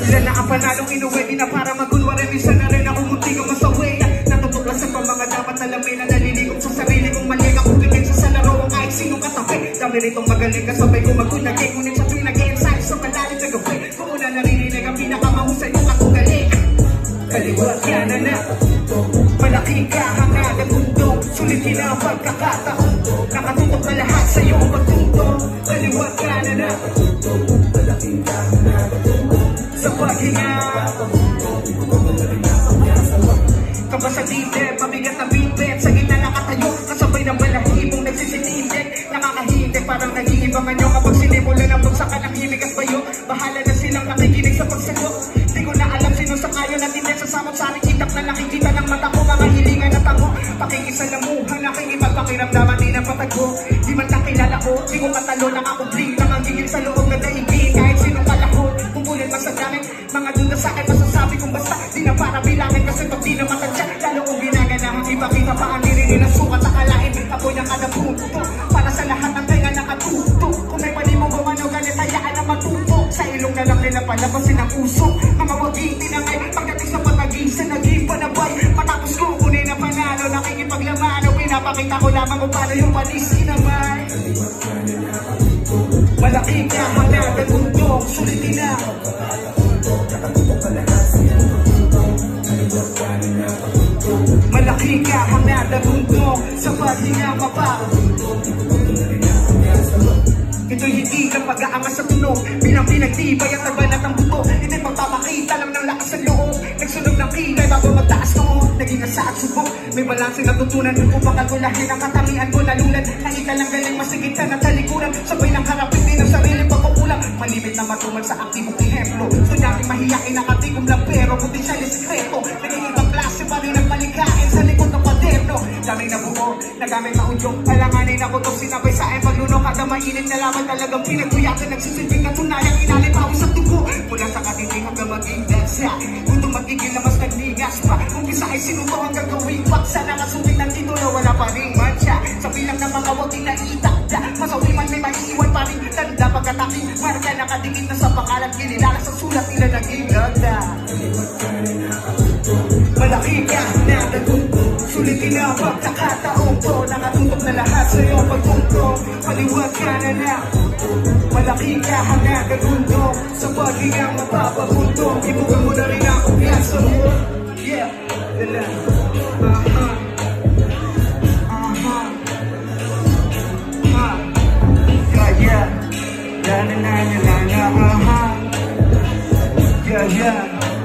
Ilan na ang panalong inuwi, di na para magulwari. Minsan na rin ako munti kang masawi. Natutuklasan pa mga dapat alamin na naliligog sa sarili kong mali. Ako bigay sa laro ang kahit sinong katabi. Dami ritong magaling kasabay ko magunagay. Ngunit sa tuwing nag-e-ensayo sa malalim na gawin, kung una naririnig ang pinakamahusay kong katugali. Kaliwat yan na malaking kahangad at bundok. Sulitin na ang pagkakataon, nakatutok na lahat sa iyong pagtutok. Kaliwat yan na malaking kahangad at bundok. Sa paghinga kaba sa dibdib, mabigat na bitbit. Sa gitna nakatayo, kasabay ng balahibong nagsisitindig. Nakakahindig, parang nag-iibangan nyo kapag sinimulan ang bugsakan ng himig at bayo. Bahala na silang nakikinig sa pagsagot. Di ko na alam sino sa kayo na tinit sa samot-saring itak na nakikita ng mata ko. Mga hilingan na tango, pakikisalamuhan, aking ipagpakiramdaman di na patago. Di man nakilala ko, di ko katalo, nakakubling lang ang gigil sa loob na daigin. Kahit sinong kalako, kumulit pa sa gamit. Mga duda sa akin, masasabi kong basta di na para bilangin, kasi pag di na matadya, lalo kong ginaganahan. Ipakita pa ang nirinin ng sukat, akalain ako niyang kada punto. Para sa lahat ng tenga nakatuto, kung may mali mo gumano ganit, hayaan na matuto. Sa ilong na lang nila palabasin ang puso. Mga waging tinangay, pagdating sa pataging sa naging panabay. Matapos ko kunin na panalo, nakikipaglamano. Pinapakita ko lamang kung paano yung walis sinamay. Malaking kahanap at bundok, sulitin na malaking kahanap at bundok, sa paghinga mapapabundok. Ito'y hindi ka pag-aangas sa tunog, bilang pinagtibay at nabanat ang buto. Ito'y pagpapakita lang ng lakas sa loob, nagsunog ng kilay bago magtaas noon. Naging asa at subok, may balanse natutunan upang kagulahin ang katangian ko. Nalulan, nakita lang galing masigitan at talikuran, sabay ng harapin din ang sariling pagkukulang. Malimit na matumal sa aktibong ehemplo, estudyanteng mahiyain nakatikom lang pero potensyal sekreto. Naging ibang klase pa rin ang malikain sa likod ng kwaderno. Daming nabuo, nagamit na udyong, alanganin ako itong sinabay sa aking paglunok. Kada mainit na laban talagang pinagtuyakan, nagsisilbing katunayang inalipawin sa tubo. Mula sa katiting hanggang maging dansa, kung magiging na mas naglingas pa. Kung isa ay sinuto hanggang gawing paksa, nakasungit ng titulo, wala pa rin mancha. Sa bilang ng mga waging naitakda, masawi man may maiiwan pa rin tanda. Pagkataking marka nakadikit na sa pangalan, kinilala sa sulat nila naging ganda. Malaki ka na nagundong, sulitin na pagkakataong to. Nakatutok na lahat sa iyong pagtungtong, paliwag ka na malaki ka na nagundong, sa paghingang mapapabundong. Ibugan mo na rin ang kumpiyansa mo. Yeah, dala. Yeah, yeah.